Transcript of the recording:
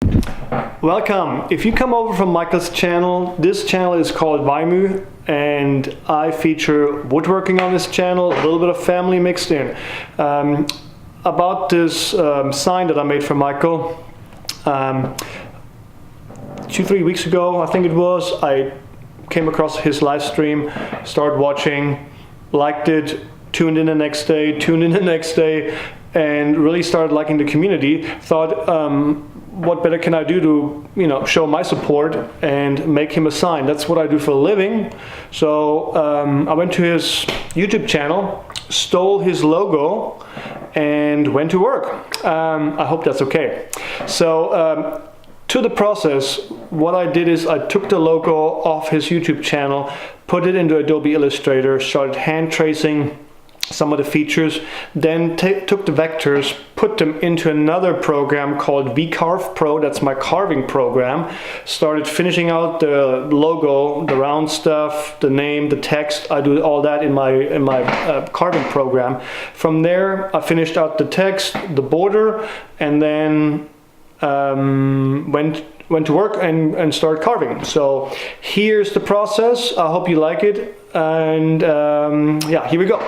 Welcome. If you come over from Michael's channel, this channel is called Vaimu, and I feature woodworking on this channel, a little bit of family mixed in. About this sign that I made for Michael, 2-3 weeks ago, I think it was, I came across his live stream, started watching, liked it, tuned in the next day, and really started liking the community. Thought, what better can I do to, show my support and make him a sign? That's what I do for a living. So I went to his YouTube channel, stole his logo, and went to work. I hope that's okay. So to the process, what I did is I took the logo off his YouTube channel, put it into Adobe Illustrator, started hand tracing some of the features, then took the vectors, put them into another program called VCarve Pro. That's my carving program. Started finishing out the logo, the round stuff, the name, the text. I do all that in my carving program. From there, I finished out the text, the border, and then went to work and started carving. So here's the process. I hope you like it, and yeah, here we go.